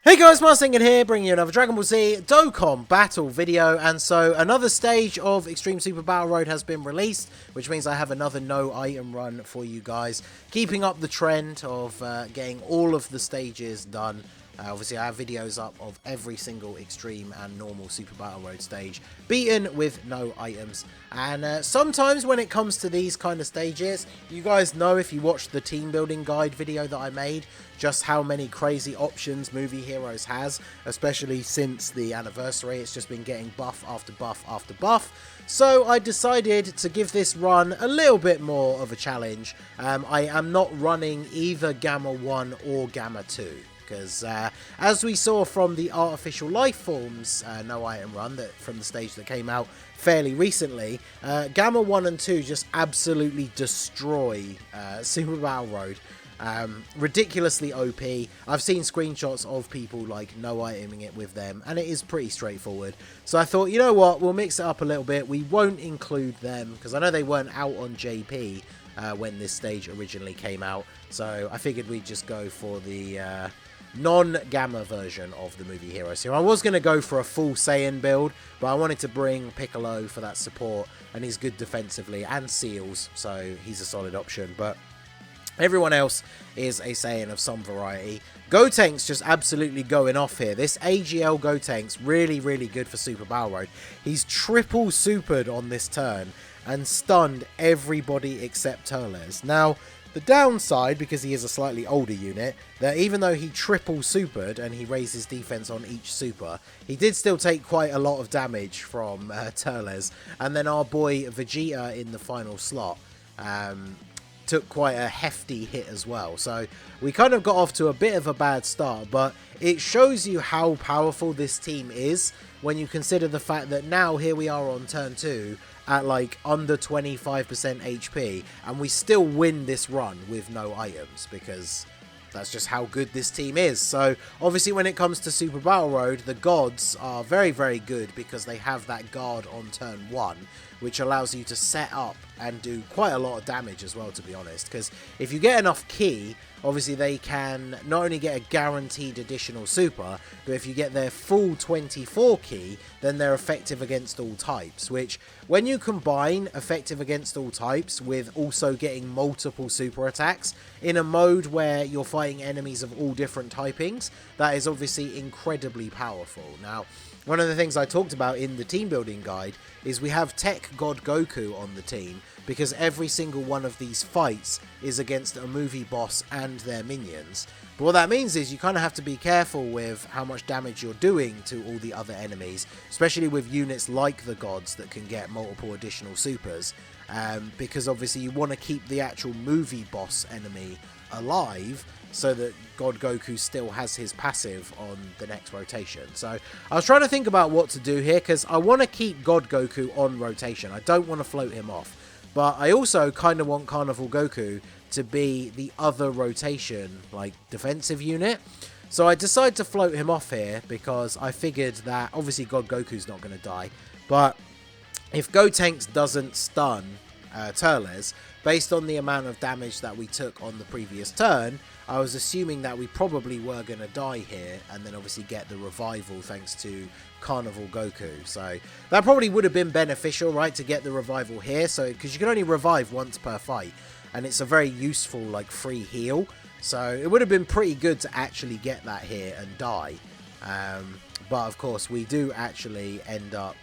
Hey guys, Marsingin here, bringing you another Dragon Ball Z Dokkan battle video, and so another stage of Extreme Super Battle Road has been released, which means I have another no item run for you guys, keeping up the trend of getting all of the stages done. Obviously, I have videos up of every single Extreme and normal Super Battle Road stage beaten with no items. And sometimes when it comes to these kind of stages, you guys know if you watched the team building guide video that I made, just how many crazy options Movie Heroes has, especially since the anniversary. It's just been getting buff after buff after buff. So I decided to give this run a little bit more of a challenge. I am not running either Gamma 1 or Gamma 2. Because as we saw from the Artificial Life Forms no item run from the stage that came out fairly recently, Gamma 1 and 2 just absolutely destroy Super Battle Road. Ridiculously OP. I've seen screenshots of people like no iteming it with them, and it is pretty straightforward. So I thought, you know what, we'll mix it up a little bit. We won't include them because I know they weren't out on JP when this stage originally came out. So I figured we'd just go for the non-Gamma version of the Movie Hero. So I was going to go for a full Saiyan build, but I wanted to bring Piccolo for that support, and he's good defensively, and Seals, so he's a solid option. But everyone else is a Saiyan of some variety. Gotenks just absolutely going off here. This AGL Gotenks really, really good for Super Battle Road. He's triple supered on this turn and stunned everybody except Turles. Now, the downside, because he is a slightly older unit, that even though he triple supered and he raised his defense on each super, he did still take quite a lot of damage from Turles. And then our boy Vegeta in the final slot took quite a hefty hit as well. So we kind of got off to a bit of a bad start, but it shows you how powerful this team is when you consider the fact that now here we are on turn 2 at like under 25% HP, and we still win this run with no items because that's just how good this team is. So obviously when it comes to Super Battle Road, the gods are very, very good because they have that guard on turn 1, which allows you to set up and do quite a lot of damage as well, to be honest. Because if you get enough ki, obviously they can not only get a guaranteed additional super, but if you get their full 24 ki, then they're effective against all types, which when you combine effective against all types with also getting multiple super attacks in a mode where you're fighting enemies of all different typings, that is obviously incredibly powerful. Now, one of the things I talked about in the team building guide is we have Tech God Goku on the team because every single one of these fights is against a movie boss and their minions. But what that means is you kind of have to be careful with how much damage you're doing to all the other enemies, especially with units like the gods that can get multiple additional supers, because obviously you want to keep the actual movie boss enemy alive so that God Goku still has his passive on the next rotation. So I was trying to think about what to do here because I want to keep God Goku on rotation. I don't want to float him off. But I also kind of want Carnival Goku to be the other rotation, like, defensive unit. So I decided to float him off here because I figured that obviously God Goku's not going to die. But if Gotenks doesn't stun Turles, based on the amount of damage that we took on the previous turn, I was assuming that we probably were going to die here and then obviously get the revival thanks to Carnival Goku. So that probably would have been beneficial, right, to get the revival here. So because you can only revive once per fight, and it's a very useful like free heal. So it would have been pretty good to actually get that here and die. But of course we do actually end up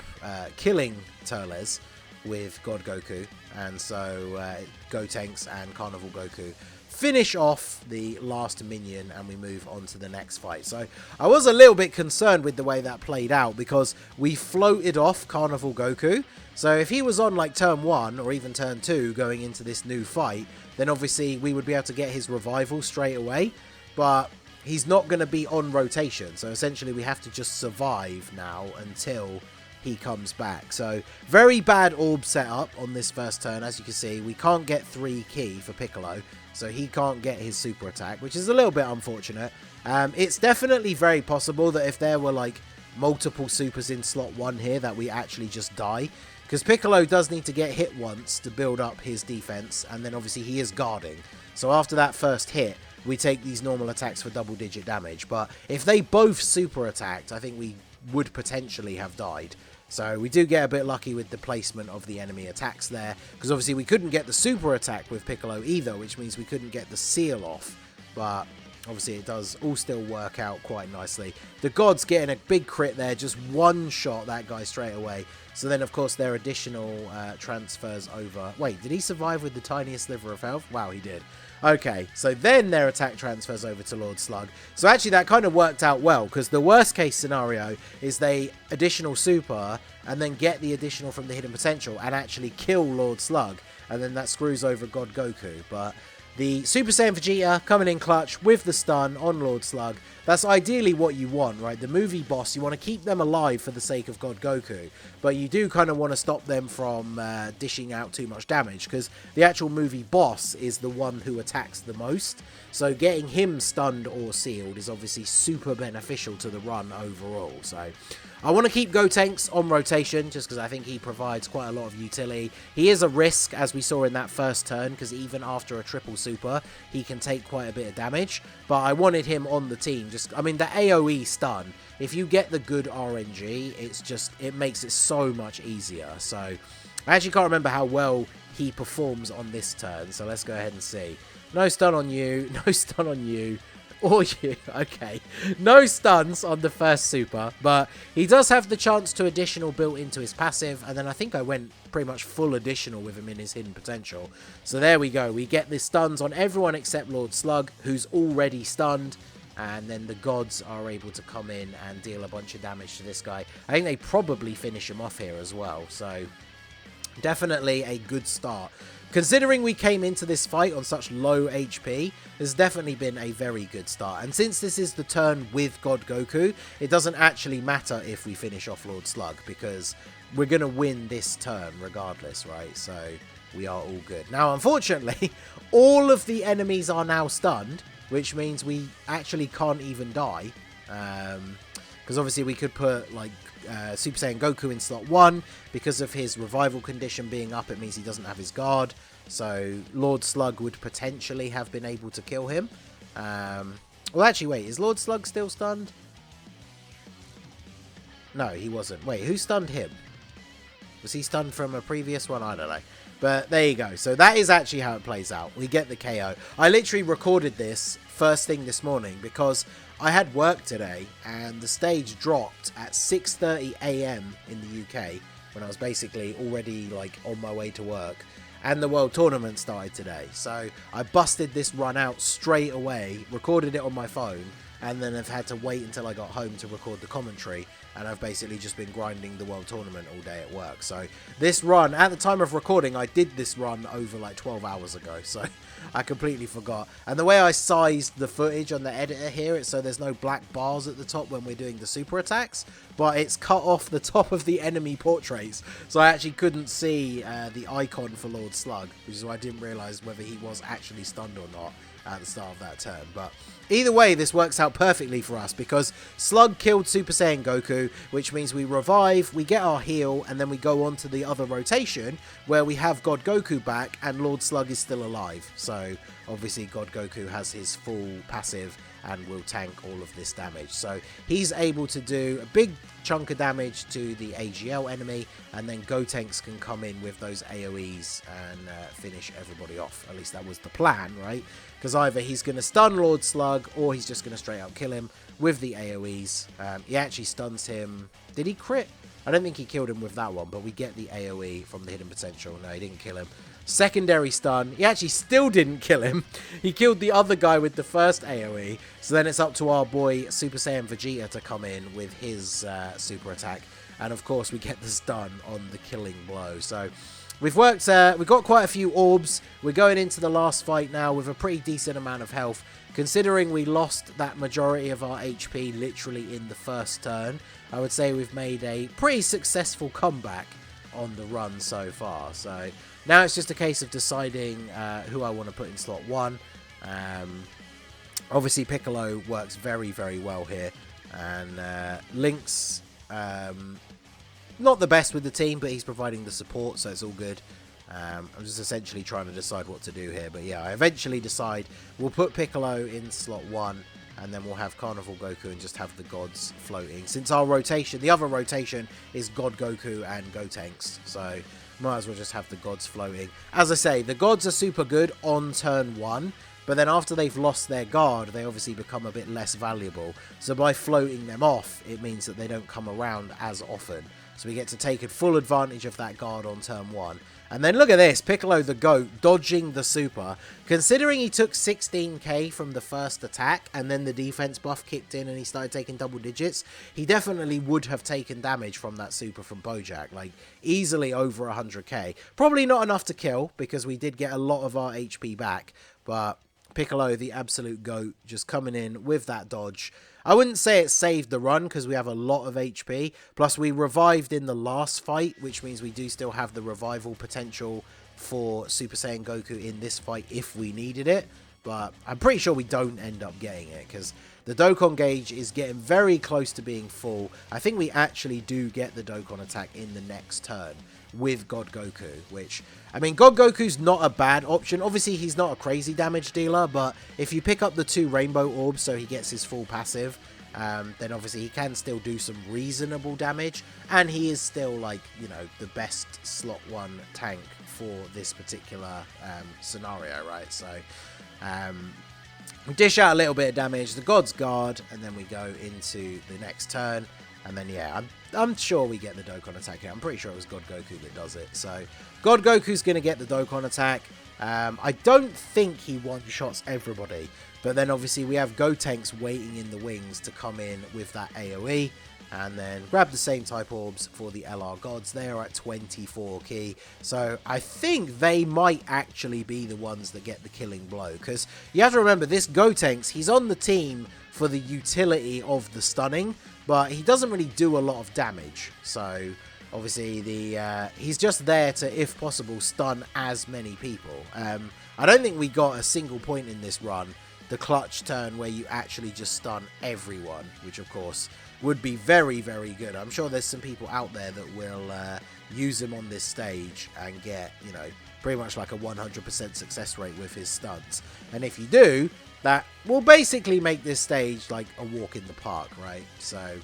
killing Turles with God Goku, and so Gotenks and Carnival Goku finish off the last minion and we move on to the next fight. So I was a little bit concerned with the way that played out because we floated off Carnival Goku. So if he was on like turn 1 or even turn 2 going into this new fight, then obviously we would be able to get his revival straight away, but he's not going to be on rotation. So essentially we have to just survive now until he comes back. So very bad orb setup on this first turn. As you can see, we can't get 3 ki for Piccolo, so he can't get his super attack, which is a little bit unfortunate. It's definitely very possible that if there were like multiple supers in slot 1 here that we actually just die, because Piccolo does need to get hit once to build up his defense, and then obviously he is guarding. So after that first hit, we take these normal attacks for double-digit damage. But if they both super attacked, I think we would potentially have died. So we do get a bit lucky with the placement of the enemy attacks there, because obviously we couldn't get the super attack with Piccolo either, which means we couldn't get the seal off. But obviously it does all still work out quite nicely. The gods getting a big crit there, just one shot that guy straight away. So then, of course, their additional transfers over. Wait, did he survive with the tiniest sliver of health? Wow, he did. Okay, so then their attack transfers over to Lord Slug. So actually that kind of worked out well, because the worst case scenario is they additional super and then get the additional from the hidden potential and actually kill Lord Slug. And then that screws over God Goku. But the Super Saiyan Vegeta coming in clutch with the stun on Lord Slug. That's ideally what you want, right? The movie boss, you want to keep them alive for the sake of God Goku. But you do kind of want to stop them from dishing out too much damage, because the actual movie boss is the one who attacks the most. So getting him stunned or sealed is obviously super beneficial to the run overall. So I want to keep Gotenks on rotation, just because I think he provides quite a lot of utility. He is a risk, as we saw in that first turn, because even after a triple super, he can take quite a bit of damage. But I wanted him on the team. I mean, the AoE stun, if you get the good RNG, it makes it so much easier. So I actually can't remember how well he performs on this turn. So let's go ahead and see. No stun on you, no stun on you. Or you, okay. No stuns on the first super, but he does have the chance to additional built into his passive, and then I think I went pretty much full additional with him in his hidden potential. So there we go. We get the stuns on everyone except Lord Slug, who's already stunned, and then the gods are able to come in and deal a bunch of damage to this guy. I think they probably finish him off here as well, so definitely a good start. Considering we came into this fight on such low HP, there's definitely been a very good start. And since this is the turn with God Goku, it doesn't actually matter if we finish off Lord Slug, because we're going to win this turn regardless, right? So we are all good. Now, unfortunately, all of the enemies are now stunned, which means we actually can't even die. Because obviously we could put, like, Super Saiyan Goku in slot 1. Because of his revival condition being up, it means he doesn't have his guard. So Lord Slug would potentially have been able to kill him. Well, actually, wait. Is Lord Slug still stunned? No, he wasn't. Wait, who stunned him? Was he stunned from a previous one? I don't know. But there you go. So that is actually how it plays out. We get the KO. I literally recorded this first thing this morning because I had work today and the stage dropped at 6:30 AM in the UK when I was basically already like on my way to work, and the World Tournament started today. So I busted this run out straight away, recorded it on my phone, and then I've had to wait until I got home to record the commentary, and I've basically just been grinding the World Tournament all day at work. So this run, at the time of recording, I did this run over like 12 hours ago, so I completely forgot. And the way I sized the footage on the editor here, it's so there's no black bars at the top when we're doing the super attacks, but it's cut off the top of the enemy portraits, so I actually couldn't see the icon for Lord Slug, which is why I didn't realise whether he was actually stunned or not at the start of that turn. But either way, this works out perfectly for us because Slug killed Super Saiyan Goku, which means we revive, we get our heal, and then we go on to the other rotation where we have God Goku back and Lord Slug is still alive. So obviously God Goku has his full passive and will tank all of this damage. So he's able to do a big chunk of damage to the AGL enemy, and then Gotenks can come in with those AoEs and finish everybody off. At least that was the plan, right? Because either he's going to stun Lord Slug or he's just going to straight up kill him with the AoEs. He actually stuns him. Did he crit? I don't think he killed him with that one, but we get the AoE from the hidden potential. No, he didn't kill him. Secondary stun. He actually still didn't kill him. He killed the other guy with the first AoE. So then it's up to our boy Super Saiyan Vegeta to come in with his super attack. And of course we get the stun on the killing blow. So we've worked, we've got quite a few orbs. We're going into the last fight now with a pretty decent amount of health. Considering we lost that majority of our HP literally in the first turn, I would say we've made a pretty successful comeback on the run so far. So now it's just a case of deciding who I want to put in slot 1. Obviously Piccolo works very, very well here, and Link's not the best with the team, but he's providing the support, so it's all good. I'm just essentially trying to decide what to do here. But yeah, I eventually decide we'll put Piccolo in slot 1. And then we'll have Carnival Goku and just have the gods floating. Since our rotation, the other rotation is God Goku and Gotenks. So might as well just have the gods floating. As I say, the gods are super good on turn 1. But then after they've lost their guard, they obviously become a bit less valuable. So by floating them off, it means that they don't come around as often. So we get to take full advantage of that guard on turn 1. And then look at this, Piccolo the GOAT dodging the super. Considering he took 16k from the first attack and then the defense buff kicked in and he started taking double digits, he definitely would have taken damage from that super from Bojack. Like, easily over 100k. Probably not enough to kill because we did get a lot of our HP back. But Piccolo, the absolute GOAT, just coming in with that dodge. I wouldn't say it saved the run because we have a lot of HP. Plus, we revived in the last fight, which means we do still have the revival potential for Super Saiyan Goku in this fight if we needed it. But I'm pretty sure we don't end up getting it because the Dokkan gauge is getting very close to being full. I think we actually do get the Dokkan attack in the next turn with God Goku, which, I mean, God Goku's not a bad option. Obviously, he's not a crazy damage dealer, but if you pick up the 2 rainbow orbs so he gets his full passive, then obviously he can still do some reasonable damage, and he is still, like, you know, the best slot 1 tank for this particular scenario, right? So, we dish out a little bit of damage, the God's Guard, and then we go into the next turn. And then, yeah, I'm sure we get the Dokkan attack here. I'm pretty sure it was God Goku that does it. So, God Goku's going to get the Dokkan attack. I don't think he one-shots everybody. But then, obviously, we have Gotenks waiting in the wings to come in with that AoE. And then grab the same type orbs for the LR gods. They are at 24 key. So, I think they might actually be the ones that get the killing blow. Because you have to remember, this Gotenks, he's on the team for the utility of the stunning. But he doesn't really do a lot of damage. So, obviously, he's just there to, if possible, stun as many people. I don't think we got a single point in this run, the clutch turn, where you actually just stun everyone, which, of course, would be very, very good. I'm sure there's some people out there that will use him on this stage and get, you know, pretty much like a 100% success rate with his stunts. And if you do, that will basically make this stage like a walk in the park, right? So,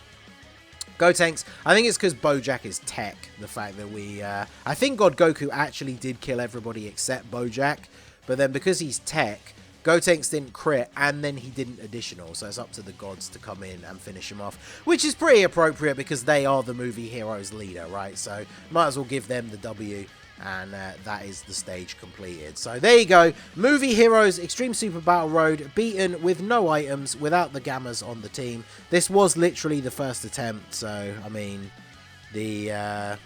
Gotenks, I think it's because Bojack is tech, the fact that we, I think God Goku actually did kill everybody except Bojack, but then because he's tech, Gotenks didn't crit, and then he didn't additional, so it's up to the gods to come in and finish him off, which is pretty appropriate because they are the movie heroes leader, right? So, might as well give them the W. And that is the stage completed. So there you go. Movie Heroes Extreme Super Battle Road beaten with no items, without the Gammas on the team. This was literally the first attempt. So, I mean, the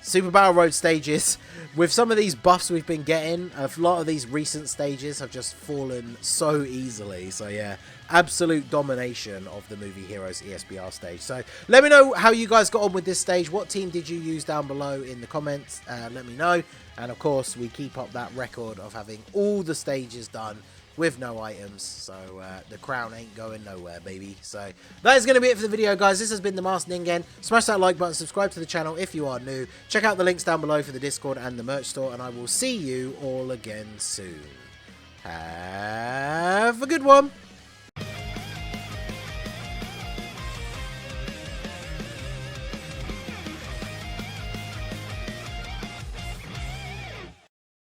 Super Battle Road stages, with some of these buffs we've been getting, a lot of these recent stages have just fallen so easily. So yeah, absolute domination of the Movie Heroes ESBR stage. So let me know how you guys got on with this stage. What team did you use down below in the comments? Let me know. And of course, we keep up that record of having all the stages done with no items, so the crown ain't going nowhere, baby. So that is going to be it for the video, guys. This has been the Masked Ningen. Smash that like button, subscribe to the channel if you are new. Check out the links down below for the Discord and the merch store, and I will see you all again soon. Have a good one.